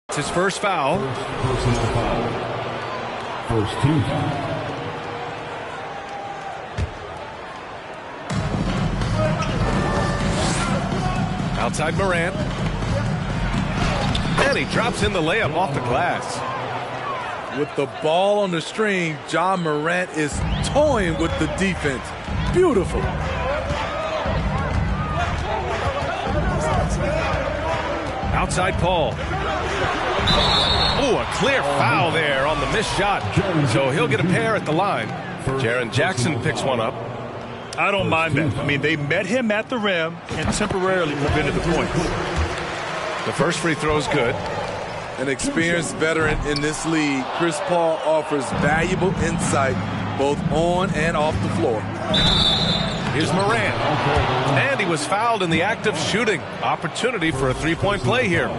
It's his first foul. Personal foul. First team foul. Outside Morant. And he drops in the layup off the glass. With the ball on the string, Ja Morant is toying with the defense. Beautiful. Outside Paul. Oh, a clear foul there on the missed shot. So he'll get a pair at the line. Jaren Jackson picks one up. I don't mind that. I mean, they met him at the rim and temporarily prevented the points. The first free throw is good. An experienced veteran in this league, Chris Paul offers valuable insight both on and off the floor. Here's Morant. And he was fouled in the act of shooting. Opportunity for a three-point play here.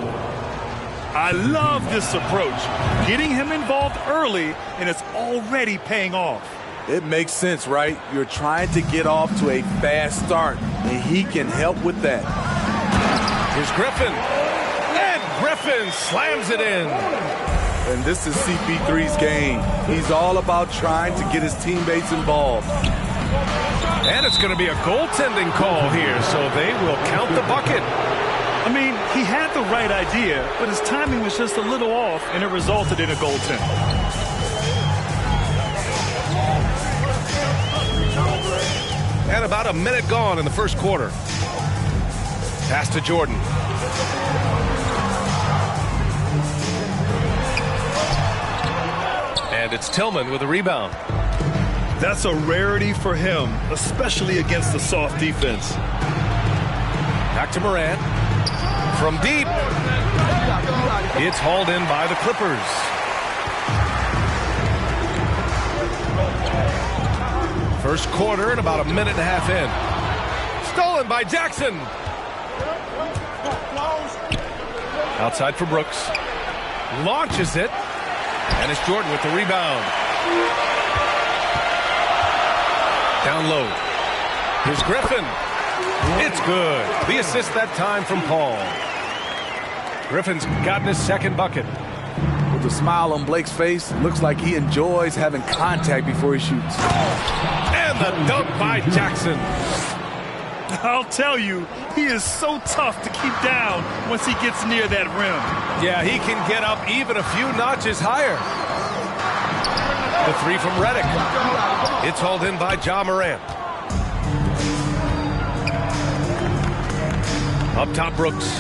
I love this approach. Getting him involved early, and it's already paying off. It makes sense, right? You're trying to get off to a fast start, and he can help with that. Here's Griffin. And Griffin slams it in. And this is CP3's game. He's all about trying to get his teammates involved. And it's going to be a goaltending call here, so they will count the bucket. I mean, he had the right idea, but his timing was just a little off, and it resulted in a goaltend. And about a minute gone in the first quarter. Pass to Jordan. And it's Tillman with a rebound. That's a rarity for him, especially against a soft defense. Back to Morant. From deep. It's hauled in by the Clippers. First quarter and about a minute and a half in. Stolen by Jackson. Outside for Brooks. Launches it. And it's Jordan with the rebound. Down low. Here's Griffin. It's good. The assist that time from Paul. Griffin's gotten his second bucket. With a smile on Blake's face, looks like he enjoys having contact before he shoots. And the dunk by Jackson. I'll tell you, he is so tough to keep down once he gets near that rim. Yeah, he can get up even a few notches higher. The three from Redick. It's hauled in by Ja Morant. Up top, Brooks.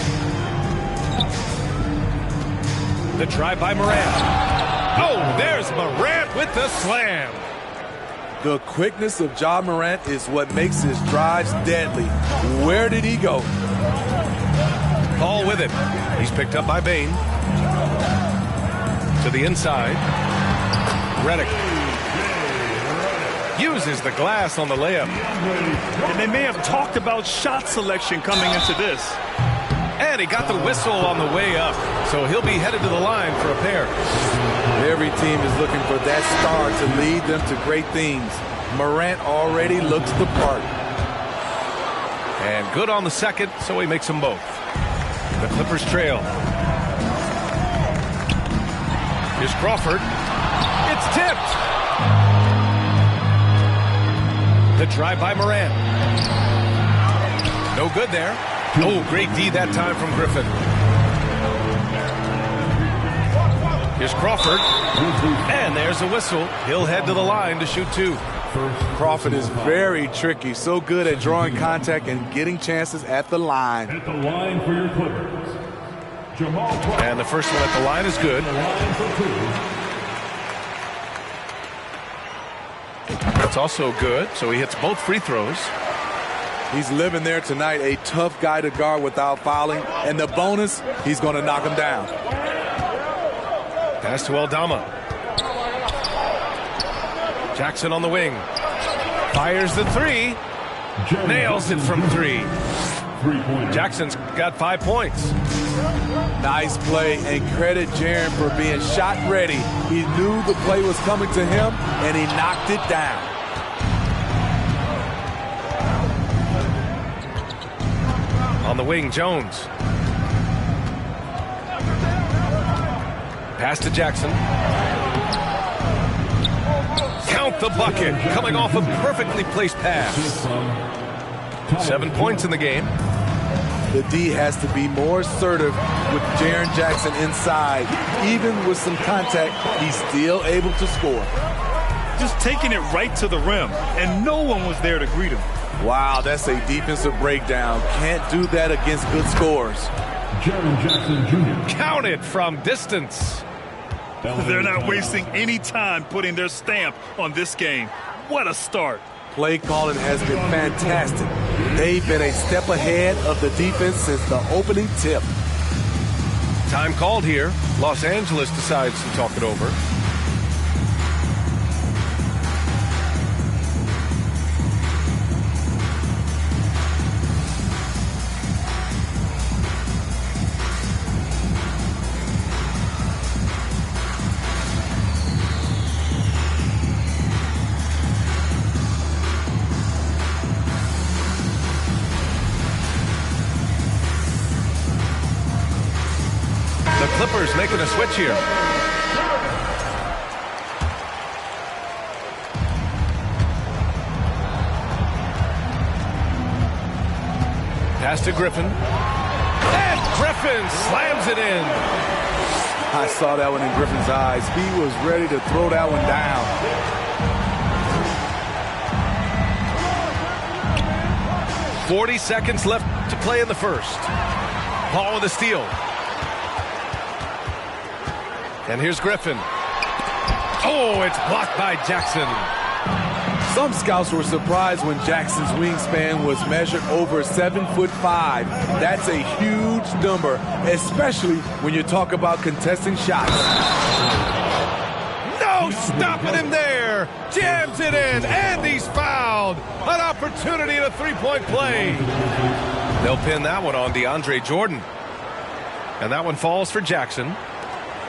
The drive by Morant. Oh, there's Morant with the slam. The quickness of Ja Morant is what makes his drives deadly. Where did he go? Paul with it. He's picked up by Bane. To the inside. Redick uses the glass on the layup. And they may have talked about shot selection coming into this. And he got the whistle on the way up, so he'll be headed to the line for a pair. Every team is looking for that star to lead them to great things. Morant already looks the part. And good on the second, so he makes them both. The Clippers trail. Here's Crawford. It's tipped. The drive by Morant. No good there. Oh, great D that time from Griffin. Here's Crawford. And there's a whistle. He'll head to the line to shoot two. Crawford is very tricky. So good at drawing contact and getting chances at the line. At the line for your Clippers, Jamal Crawford. And the first one at the line is good. The line for two. That's also good, so he hits both free throws. He's living there tonight, a tough guy to guard without fouling. And the bonus, he's going to knock him down. Pass to Aldama. Jackson on the wing. Fires the three. Nails it from three. Jackson's got 5 points. Nice play, and credit Jaren for being shot ready. He knew the play was coming to him, and he knocked it down. On the wing, Jones. Pass to Jackson. Count the bucket, coming off a perfectly placed pass. 7 points in the game. The D has to be more assertive with Jaren Jackson inside. Even with some contact, he's still able to score. Just taking it right to the rim, and no one was there to greet him. Wow, that's a defensive breakdown. Can't do that against good scorers. Jaren Jackson Jr. Counted from distance. They're not wasting any time putting their stamp on this game. What a start. Play calling has been fantastic. They've been a step ahead of the defense since the opening tip. Time called here. Los Angeles decides to talk it over. Clippers making a switch here. Pass to Griffin. And Griffin slams it in. I saw that one in Griffin's eyes. He was ready to throw that one down. .40 seconds left to play in the first. Paul with a steal. And here's Griffin. Oh, it's blocked by Jackson. Some scouts were surprised when Jackson's wingspan was measured over 7'5". That's a huge number, especially when you talk about contesting shots. No stopping him there. Jams it in, and he's fouled. An opportunity in a three-point play. They'll pin that one on DeAndre Jordan. And that one falls for Jackson.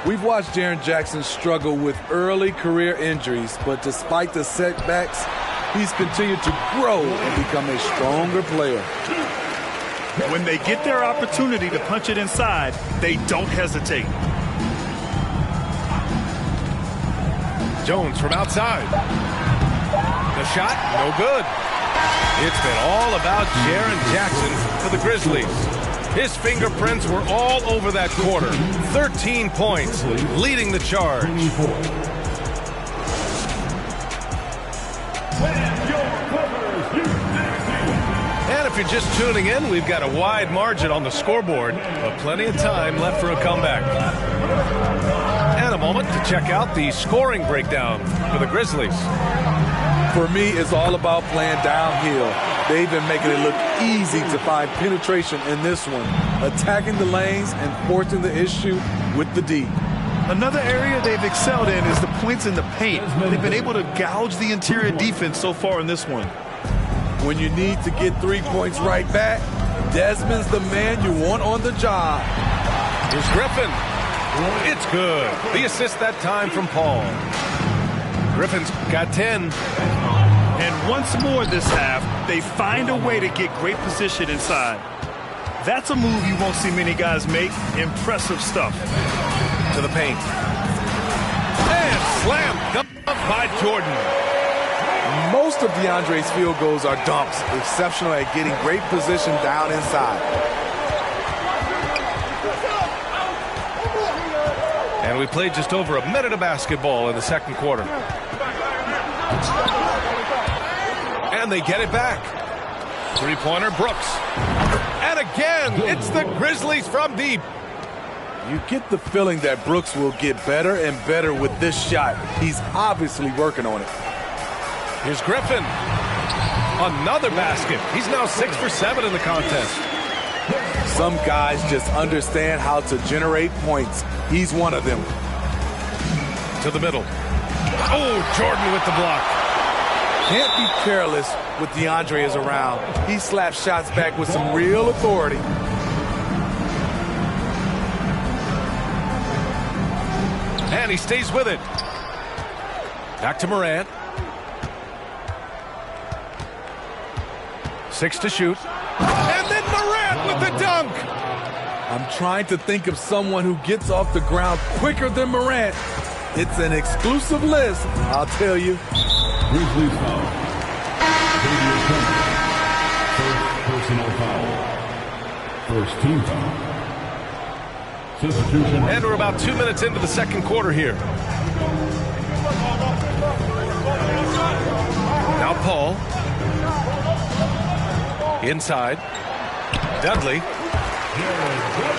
We've watched Jaren Jackson struggle with early career injuries, but despite the setbacks, he's continued to grow and become a stronger player. When they get their opportunity to punch it inside, they don't hesitate. Jones from outside. The shot, no good. It's been all about Jaren Jackson for the Grizzlies. His fingerprints were all over that quarter. 13 points, leading the charge. And if you're just tuning in, we've got a wide margin on the scoreboard, but plenty of time left for a comeback. And a moment to check out the scoring breakdown for the Grizzlies. For me, it's all about playing downhill. They've been making it look easy to find penetration in this one, attacking the lanes and forcing the issue with the D. Another area they've excelled in is the points in the paint. They've been able to gouge the interior defense so far in this one. When you need to get 3 points right back, Desmond's the man you want on the job. Here's Griffin. It's good. The assist that time from Paul. Griffin's got 10. And once more this half, they find a way to get great position inside. That's a move you won't see many guys make. Impressive stuff. To the paint. And slammed up by Jordan. Most of DeAndre's field goals are dunks, exceptional at getting great position down inside. And we played just over a minute of basketball in the second quarter. And they get it back. Three-pointer, Brooks. And again, it's the Grizzlies from deep. You get the feeling that Brooks will get better and better with this shot. He's obviously working on it. Here's Griffin. Another basket. He's now 6 for 7 in the contest. Some guys just understand how to generate points. He's one of them. To the middle. Oh, Jordan with the block. Can't be careless with DeAndre is around. He slaps shots back with some real authority. And he stays with it. Back to Morant. 6 to shoot. And then Morant with the dunk. I'm trying to think of someone who gets off the ground quicker than Morant. It's an exclusive list, I'll tell you. Grizzlies foul. Xavier Tillman. First personal foul. First team foul. Substitution. And we're about 2 minutes into the second quarter here. Now Paul. Inside. Dudley.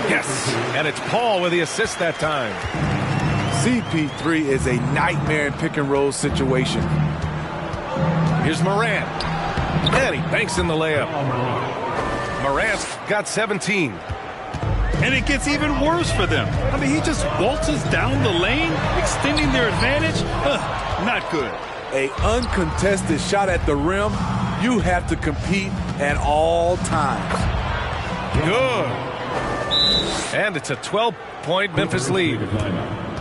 Yes, and it's Paul with the assist that time. CP3 is a nightmare in pick and roll situation. Here's Morant. And he banks in the layup. Morant's got 17. And it gets even worse for them. I mean, he just waltzes down the lane, extending their advantage. Not good. A uncontested shot at the rim, you have to compete at all times. Good. And it's a 12-point Memphis lead.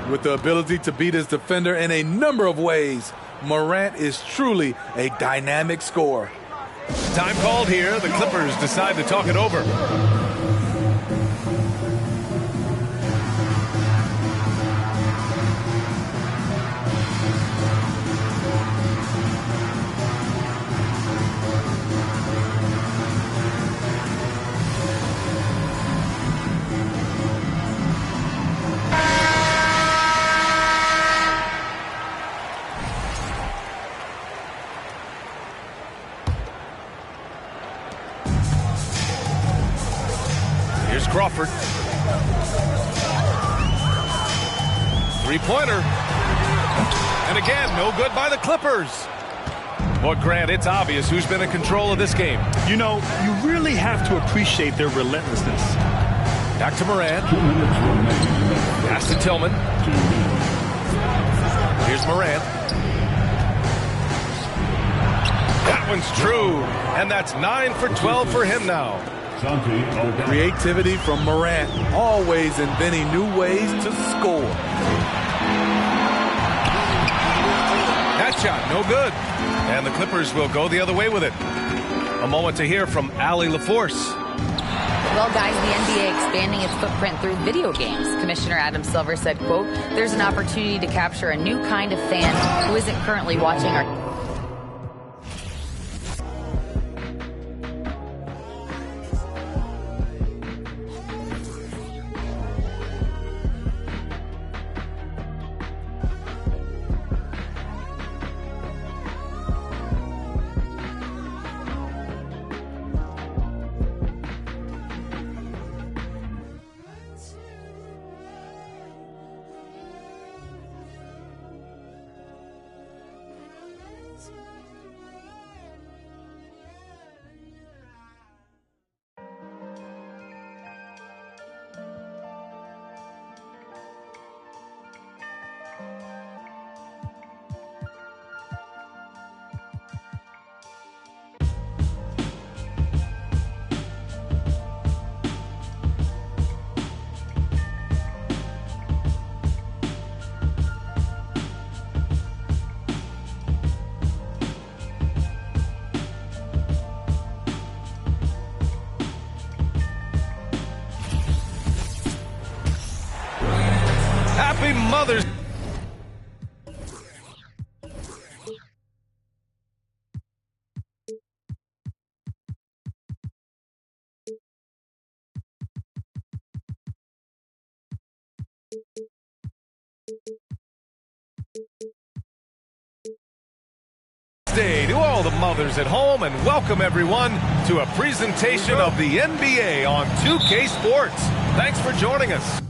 With the ability to beat his defender in a number of ways, Morant is truly a dynamic scorer. Time called here. The Clippers decide to talk it over. Crawford. Three-pointer. And again, no good by the Clippers. Well, Grant, it's obvious who's been in control of this game. You know, you really have to appreciate their relentlessness. Back to Morant. Pass to Tillman. Here's Morant. That one's true. And that's 9 for 12 for him now. Creativity from Morant, always inventing new ways to score. That shot, no good. And the Clippers will go the other way with it. A moment to hear from Allie LaForce. Well, guys, the NBA expanding its footprint through video games. Commissioner Adam Silver said, quote, "There's an opportunity to capture a new kind of fan who isn't currently watching our..." Happy Mother's Day to all the mothers at home, and welcome everyone to a presentation of the NBA on 2K Sports. Thanks for joining us.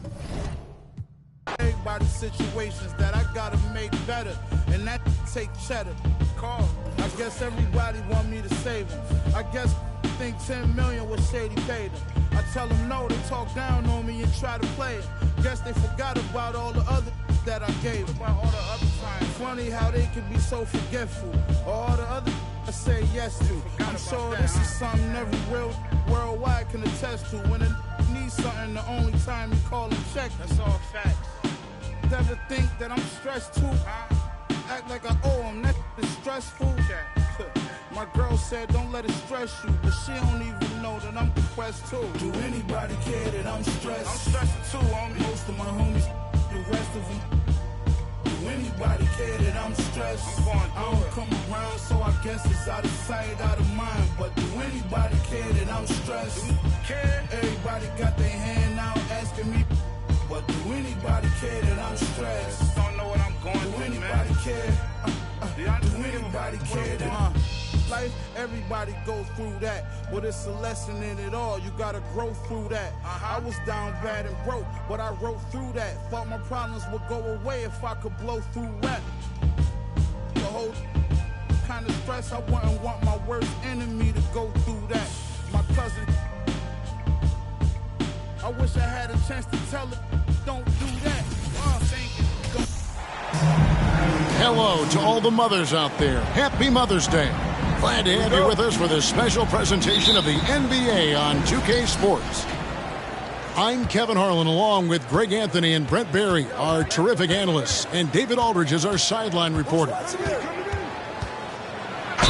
By the situations that I gotta make better, and that take cheddar. Call. I guess everybody want me to save them. I guess think 10 million was shady paid them. I tell them no, they talk down on me and try to play it. Guess they forgot about all the other that I gave them. All the other times. Funny how they can be so forgetful. All the other I say yes to. I'm sure this is something every real worldwide can attest to. When a needs something, the only time you call and check. That's all facts. Ever think that I'm stressed too? Act like I owe him, that is stressful. My girl said don't let it stress you, but she don't even know that I'm depressed too. Do anybody care that I'm stressed? I'm stressed too, homie. Most of my homies, the rest of them. Do anybody care that I'm stressed? I don't come around, so I guess it's out of sight, out of mind. But do anybody care that I'm stressed? Everybody got their hand out asking me, but do anybody care that I'm stressed? Don't know what I'm going through, man. Do anybody care? Do anybody care that life, everybody goes through that, but it's a lesson in it all. You gotta grow through that. I was down bad and broke, but I wrote through that. Thought my problems would go away if I could blow through rap. The whole kind of stress, I wouldn't want my worst enemy to go through that. My cousin, I wish I had a chance to tell her, don't do that. Hello to all the mothers out there. Happy Mother's Day. Glad to have you with us for this special presentation of the NBA on 2K Sports. I'm Kevin Harlan, along with Greg Anthony and Brent Barry, our terrific analysts, and David Aldridge is our sideline reporter. It's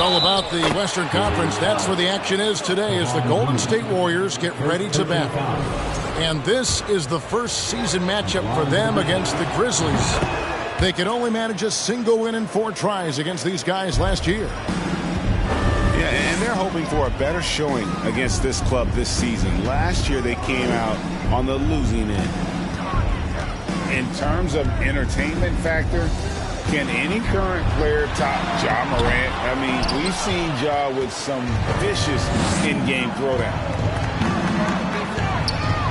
all about the Western Conference. That's where the action is today as the Golden State Warriors get ready to battle. And this is the first season matchup for them against the Grizzlies. They could only manage a single win in 4 tries against these guys last year. Yeah, and they're hoping for a better showing against this club this season. Last year they came out on the losing end. In terms of entertainment factor, can any current player top Ja Morant? I mean, we've seen Ja with some vicious in-game throwdown.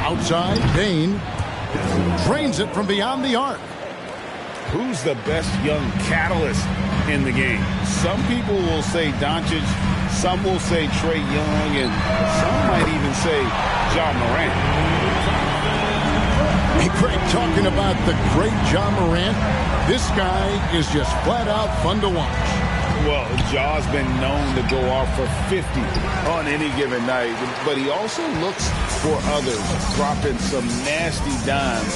Outside, Dane drains it from beyond the arc. Who's the best young catalyst in the game? Some people will say Doncic, some will say Trae Young, and some might even say Ja Morant. Hey, Craig, talking about the great Ja Morant, this guy is just flat out fun to watch. Well, Ja's been known to go off for 50 on any given night, but he also looks for others, dropping some nasty dimes.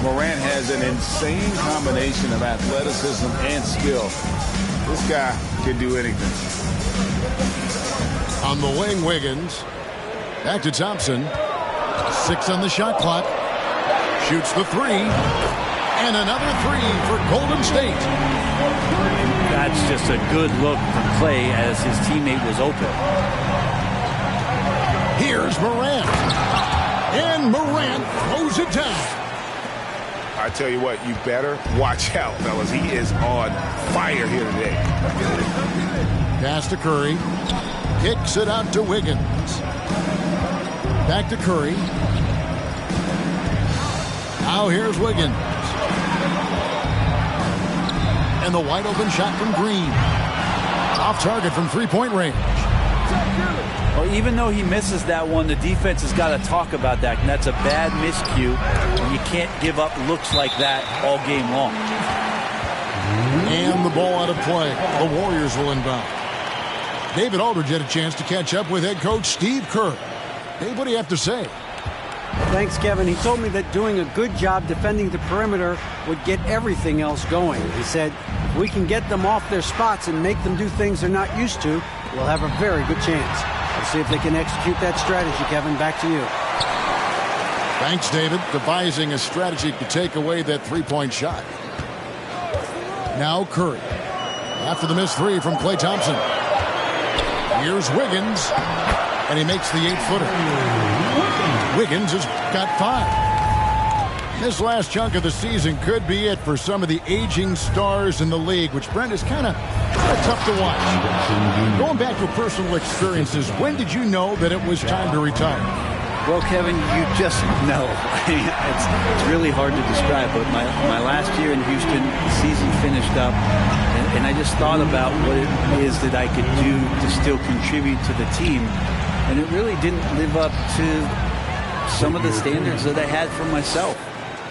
Morant has an insane combination of athleticism and skill. This guy can do anything. On the wing, Wiggins. Back to Thompson. 6 on the shot clock. Shoots the 3. And another 3 for Golden State. That's just a good look from Klay as his teammate was open. Here's Morant. And Morant throws it down. I tell you what, you better watch out, fellas. He is on fire here today. Pass to Curry. Kicks it out to Wiggins. Back to Curry. Now here's Wiggins. And the wide open shot from Green. Off target from 3-point range. Well, even though he misses that one, the defense has got to talk about that. And that's a bad miscue. And you can't give up looks like that all game long. And the ball out of play. The Warriors will inbound. David Aldridge had a chance to catch up with head coach Steve Kerr. Dave, what do you have to say? Thanks, Kevin. He told me that doing a good job defending the perimeter would get everything else going. He said, if we can get them off their spots and make them do things they're not used to, we'll have a very good chance. We'll see if they can execute that strategy, Kevin. Back to you. Thanks, David. Devising a strategy to take away that 3-point shot. Now Curry. After the missed 3 from Klay Thompson. Here's Wiggins. And he makes the 8-footer. Wiggins has got 5. This last chunk of the season could be it for some of the aging stars in the league, which, Brent, is kind of tough to watch. Going back to personal experiences, when did you know that it was time to retire? Well, Kevin, you just know. It's really hard to describe, but my last year in Houston, the season finished up, and I just thought about what it is that I could do to still contribute to the team, and it really didn't live up to some of the standards that I had for myself.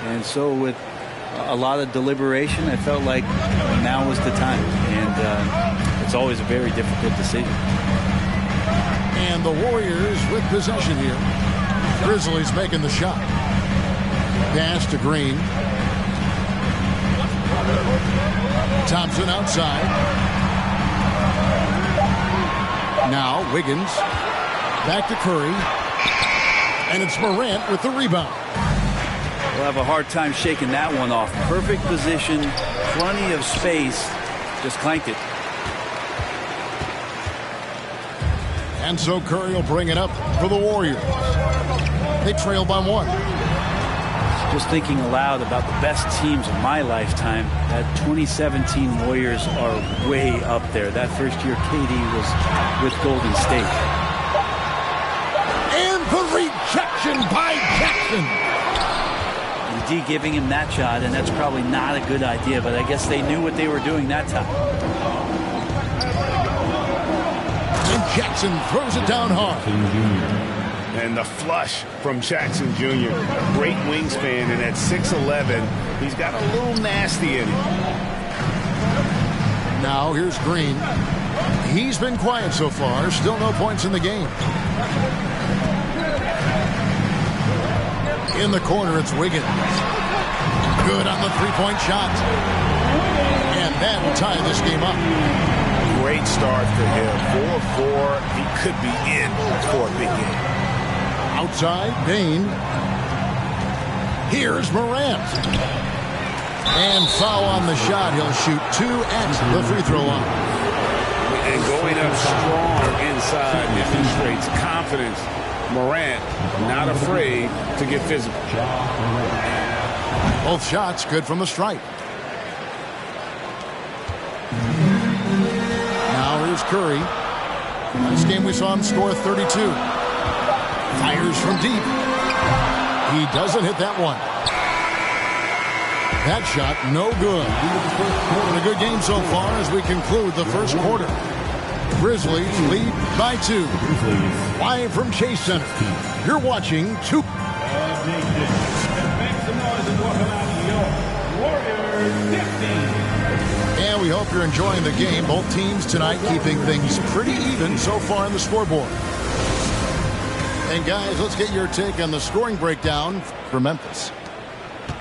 And so with a lot of deliberation, I felt like now was the time, and it's always a very difficult decision. And the Warriors with possession here. Grizzlies making the shot. Pass to Green. Thompson outside. Now Wiggins. Back to Curry. And it's Morant with the rebound. We'll have a hard time shaking that one off. Perfect position, plenty of space. Just clanked it. And so Curry will bring it up for the Warriors. They trail by 1. Just thinking aloud about the best teams of my lifetime, that 2017 Warriors are way up there. That first year KD was with Golden State. And the rejection by Jackson. D giving him that shot, and that's probably not a good idea, but I guess they knew what they were doing that time. And Jackson throws it down hard. And the flush from Jackson Jr. Great wingspan, and at 6'11", he's got a little nasty in him. Now here's Green. He's been quiet so far. Still no points in the game. In the corner, it's Wiggins. Good on the three-point shot. And that will tie this game up. Great start for him. 4-4. He could be in for a big game. Outside, Dane. Here's Morant. And foul on the shot. He'll shoot 2 at the free throw line. And going up strong inside demonstrates confidence. Morant not afraid to get physical. Both shots good from the stripe. Now here's Curry. Last game we saw him score 32. Fires from deep. He doesn't hit that one. That shot no good. A good game so far as we conclude the first quarter. Grizzlies lead by 2. Live from Chase Center. You're watching 2. And we hope you're enjoying the game. Both teams tonight keeping things pretty even so far on the scoreboard. And guys, let's get your take on the scoring breakdown for Memphis.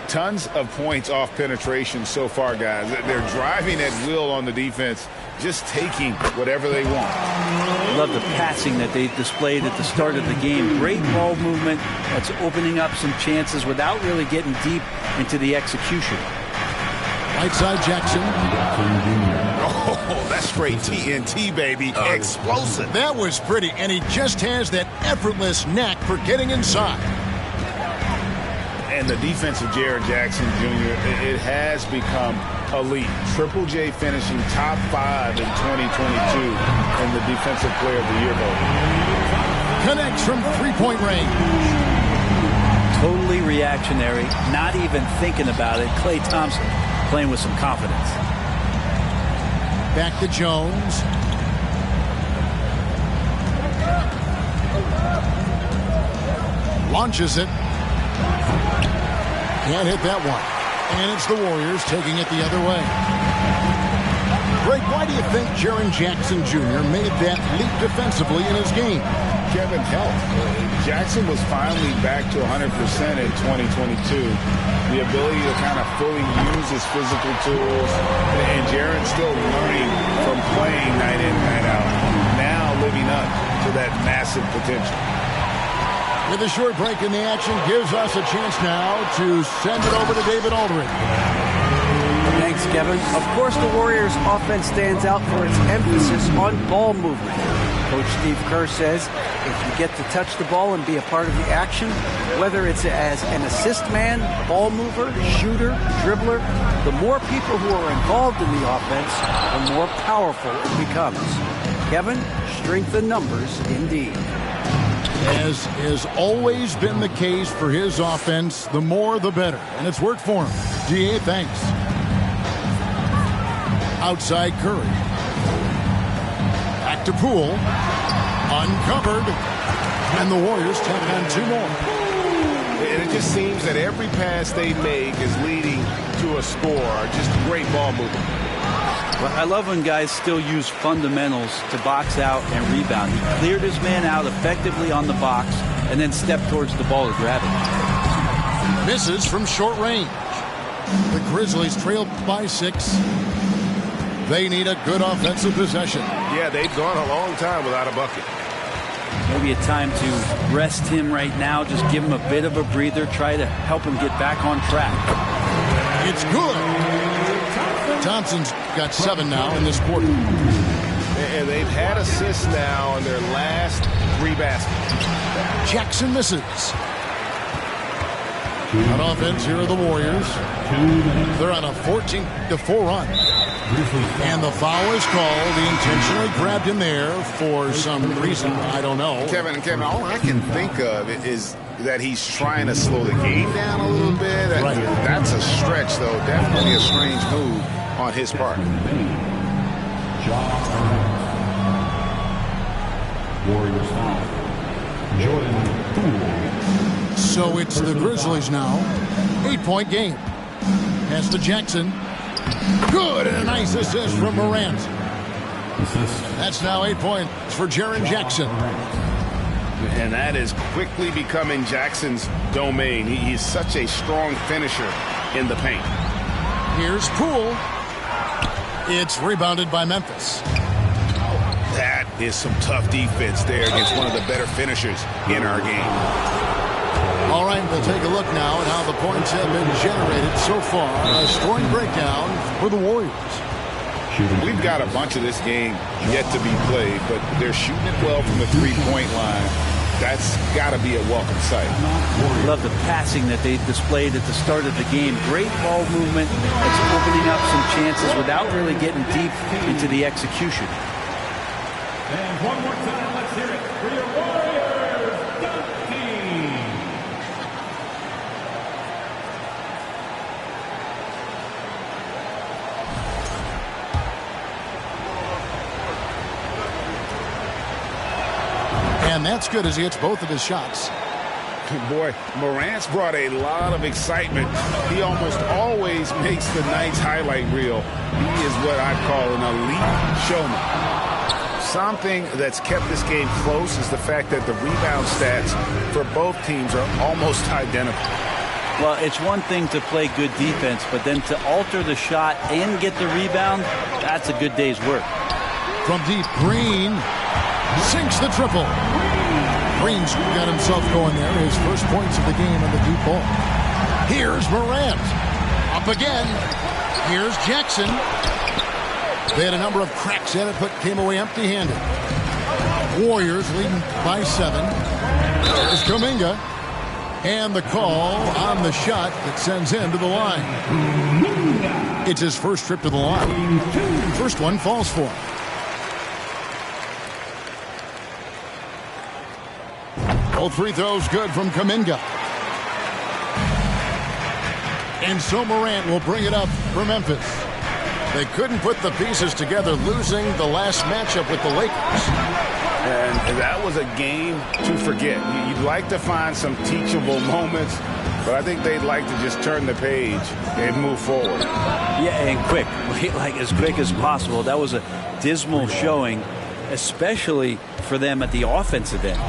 Tons of points off penetration so far, guys. They're driving at will on the defense, just taking whatever they want. I love the passing that they displayed at the start of the game. Great ball movement that's opening up some chances without really getting deep into the execution. Right side, Jackson. Oh, that's straight TNT, baby. Explosive. That was pretty, and he just has that effortless knack for getting inside. And the defense of Jaren Jackson Jr., it has become elite. Triple J finishing top 5 in 2022 in the Defensive Player of the Year vote. Connects from three-point range. Totally reactionary, not even thinking about it. Klay Thompson playing with some confidence. Back to Jones. Launches it. Can't hit that one. And it's the Warriors taking it the other way. Greg, why do you think Jaren Jackson Jr. made that leap defensively in his game? Kevin, health. Jackson was finally back to 100% in 2022. The ability to kind of fully use his physical tools. And Jaren's still learning from playing night in, night out. Now living up to that massive potential. With a short break in the action, gives us a chance now to send it over to David Aldridge. Thanks, Kevin. Of course, the Warriors' offense stands out for its emphasis on ball movement. Coach Steve Kerr says if you get to touch the ball and be a part of the action, whether it's as an assist man, ball mover, shooter, dribbler, the more people who are involved in the offense, the more powerful it becomes. Kevin, strength in numbers indeed. As has always been the case for his offense, the more the better. And it's worked for him. DA, thanks. Outside Curry. Back to Poole. Uncovered. And the Warriors tack on 2 more. And it just seems that every pass they make is leading to a score. Just great ball movement. Well, I love when guys still use fundamentals to box out and rebound. He cleared his man out effectively on the box and then stepped towards the ball to grab it. Misses from short range. The Grizzlies trail by 6. They need a good offensive possession. Yeah, they've gone a long time without a bucket. Maybe a time to rest him right now. Just give him a bit of a breather. Try to help him get back on track. It's good. Thompson's got 7 now in this quarter. And they've had assists now in their last 3 baskets. Jackson misses. On offense, here are the Warriors. They're on a 14-4 run. And the foul is called. He intentionally grabbed him there for some reason. I don't know. Kevin, all I can think of is that he's trying to slow the game down a little bit. Right. That's a stretch, though. Definitely a strange move on his part. Warriors foul. Jordan Poole. So it's the Grizzlies now. 8-point game. Pass to Jackson. Good, and a nice assist from Morant. That's now 8 points for Jaren Jackson. And that is quickly becoming Jackson's domain. He's such a strong finisher in the paint. Here's Poole. It's rebounded by Memphis. That is some tough defense there against one of the better finishers in our game. All right, we'll take a look now at how the points have been generated so far. A scoring breakdown for the Warriors. We've got a bunch of this game yet to be played, but they're shooting it well from the three-point line. That's got to be a welcome sight. Love the passing that they displayed at the start of the game. Great ball movement. That's opening up some chances without really getting deep into the execution. And one more time, let's hear it for your Warriors dunk team. And that's good as he hits both of his shots. Boy, Morant's brought a lot of excitement. He almost always makes the night's highlight reel. He is what I call an elite showman. Something that's kept this game close is the fact that the rebound stats for both teams are almost identical. Well, it's one thing to play good defense, but then to alter the shot and get the rebound, that's a good day's work. From deep, Green sinks the triple. Green's got himself going there. His first points of the game on the deep ball. Here's Morant. Up again. Here's Jackson. They had a number of cracks at it, but came away empty-handed. Warriors leading by 7. There's Kuminga. And the call on the shot that sends him to the line. It's his first trip to the line. First one falls for him. All free throws good from Kuminga. And so Morant will bring it up for Memphis. They couldn't put the pieces together, losing the last matchup with the Lakers. And that was a game to forget. You'd like to find some teachable moments, but I think they'd like to just turn the page and move forward. Yeah, and quick, like as quick as possible. That was a dismal showing, especially for them at the offensive end.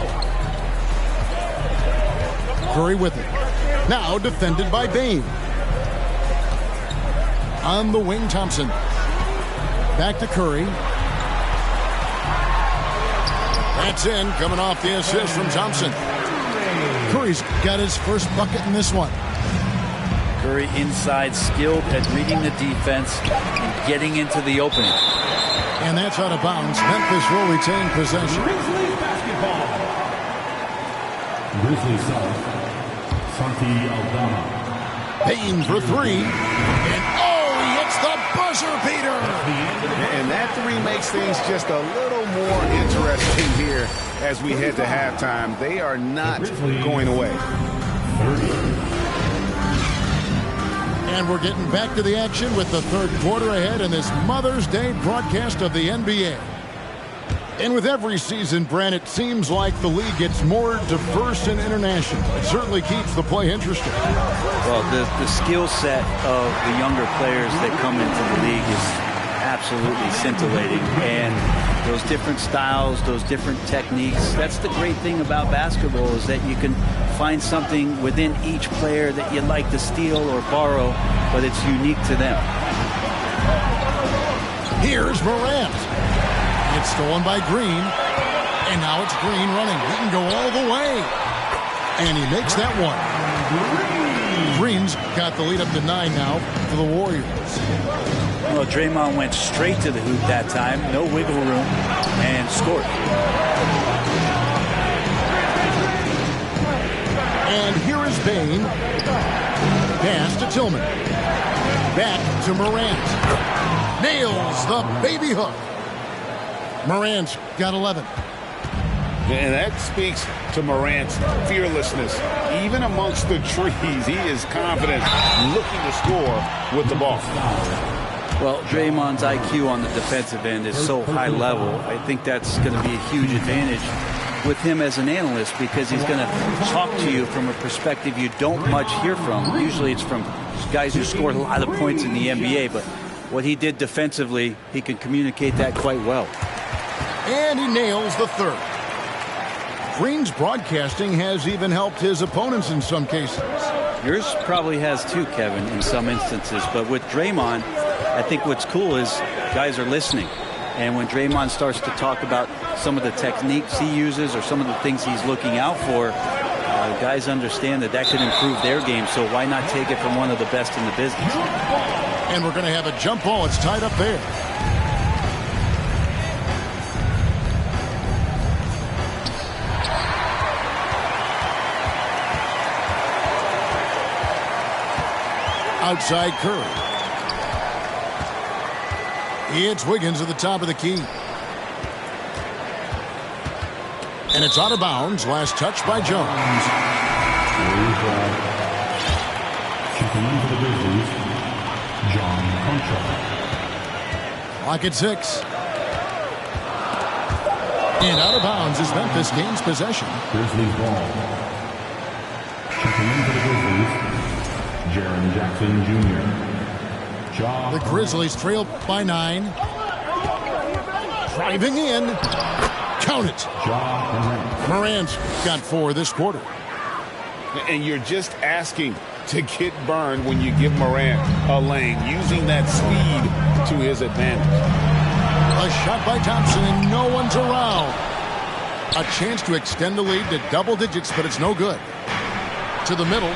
Curry with it. Now defended by Bane. On the wing, Thompson. Back to Curry. That's in, coming off the assist from Thompson. Curry's got his first bucket in this one. Curry inside, skilled at reading the defense and getting into the opening. And that's out of bounds. Memphis will retain possession. Grizzlies basketball. Grizzlies South. Santi Aldama. Payne for 3. And he hits the buzzer beater. And that 3 makes things just a little more interesting here as we head to halftime. They are not going away. And we're getting back to the action with the third quarter ahead in this Mother's Day broadcast of the NBA. And with every season, Brent, it seems like the league gets more diverse and international. It certainly keeps the play interesting. Well, the skill set of the younger players that come into the league is absolutely scintillating. And those different styles, those different techniques, that's the great thing about basketball, is that you can find something within each player that you'd like to steal or borrow, but it's unique to them. Here's Morant. It's stolen by Green. And now it's Green running. He can go all the way. And he makes that one. Green's got the lead up to 9 now for the Warriors. Well, Draymond went straight to the hoop that time. No wiggle room. And scored. And here is Bane. Pass to Tillman. Back to Morant. Nails the baby hook. Morant's got 11. And that speaks to Morant's fearlessness. Even amongst the trees, he is confident, looking to score with the ball. Well, Draymond's IQ on the defensive end is so high level. I think that's going to be a huge advantage with him as an analyst, because he's going to talk to you from a perspective you don't much hear from. Usually it's from guys who scored a lot of points in the NBA, but what he did defensively, he can communicate that quite well. And he nails the third. Green's broadcasting has even helped his opponents in some cases. Yours probably has too, Kevin, in some instances. But with Draymond, I think what's cool is guys are listening. And when Draymond starts to talk about some of the techniques he uses or some of the things he's looking out for, guys understand that could improve their game. So why not take it from one of the best in the business? And we're going to have a jump ball. It's tied up there. Outside Curry. It's Wiggins at the top of the key. And it's out of bounds. Last touch by Jones. Checking in for the Grizzlies, John Contra. Clock at 6. And out of bounds is Memphis gains possession. Grizzlies ball. Checking in for the Grizzlies, Jaren Jackson Jr. The Grizzlies trail by 9. Driving in. Count it. Morant's got 4 this quarter. And you're just asking to get burned when you give Morant a lane, using that speed to his advantage. A shot by Thompson, and no one's around. A chance to extend the lead to double digits, but it's no good. To the middle.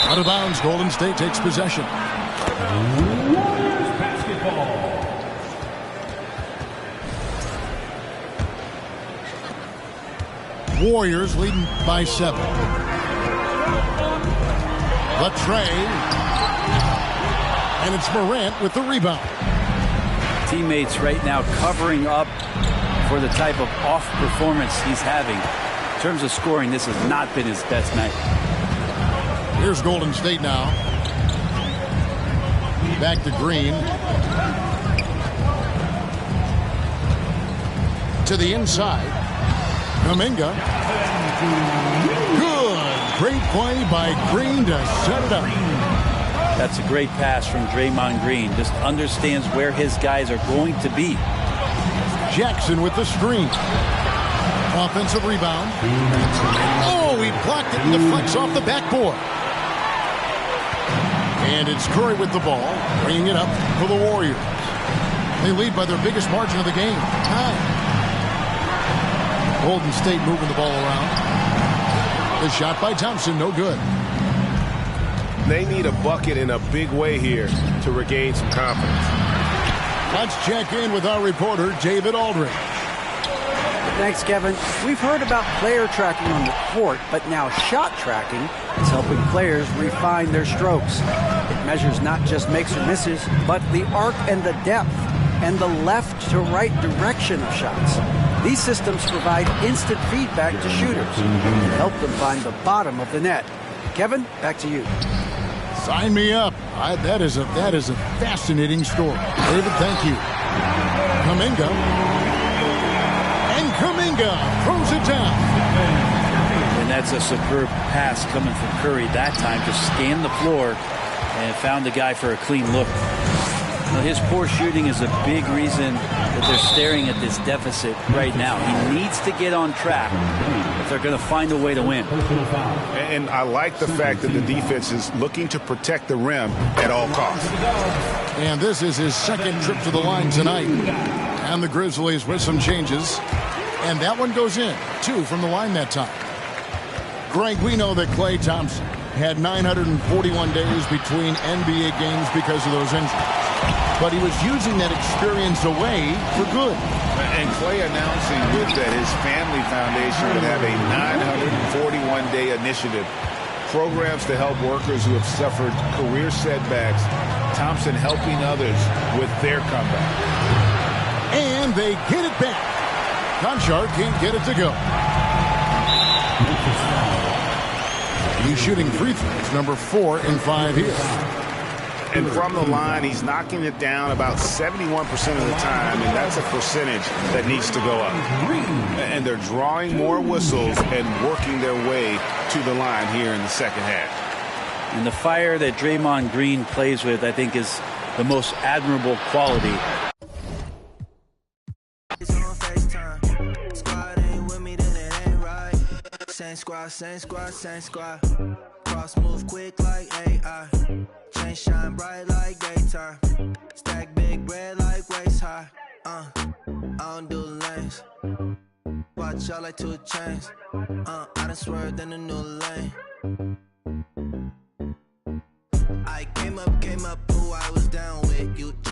Out of bounds, Golden State takes possession. Warriors basketball. Warriors leading by 7. The tray. And it's Morant with the rebound. Teammates right now covering up for the type of off performance he's having. In terms of scoring, this has not been his best night. Here's Golden State now. Back to Green. To the inside. Kuminga. Good. Great play by Green to set it up. That's a great pass from Draymond Green. Just understands where his guys are going to be. Jackson with the screen. Offensive rebound. Oh, he blocked it and deflects off the backboard. And it's Curry with the ball, bringing it up for the Warriors. They lead by their biggest margin of the game. Golden State moving the ball around. The shot by Thompson, no good. They need a bucket in a big way here to regain some confidence. Let's check in with our reporter, David Aldridge. Thanks, Kevin. We've heard about player tracking on the court, but now shot tracking is helping players refine their strokes. It measures not just makes or misses, but the arc and the depth and the left to right direction of shots. These systems provide instant feedback to shooters and help them find the bottom of the net. Kevin, back to you. Sign me up. That is a fascinating story. David, thank you. Kuminga. And Kuminga throws it down. And that's a superb pass coming from Curry that time. Just scanned the floor and found the guy for a clean look. His poor shooting is a big reason that they're staring at this deficit right now. He needs to get on track if they're going to find a way to win. And I like the fact that the defense is looking to protect the rim at all costs. And this is his second trip to the line tonight. And the Grizzlies with some changes. And that one goes in. 2 from the line that time. Greg, we know that Klay Thompson had 941 days between NBA games because of those injuries. But he was using that experience away for good. And Klay announcing with that his family foundation would have a 941-day initiative. Programs to help workers who have suffered career setbacks. Thompson helping others with their comeback. And they get it back. Conchar can't get it to go. He's shooting free throws, number 4 in 5 here. And from the line, he's knocking it down about 71% of the time, and that's a percentage that needs to go up. And they're drawing more whistles and working their way to the line here in the second half. And the fire that Draymond Green plays with, I think, is the most admirable quality. Same squad, same squad, same squad. Cross move quick like AI. Chain shine bright like daytime. Stack big bread like waist high. I don't do lanes. Watch out like 2 chains. I done swerved in a new lane. I came up, who I was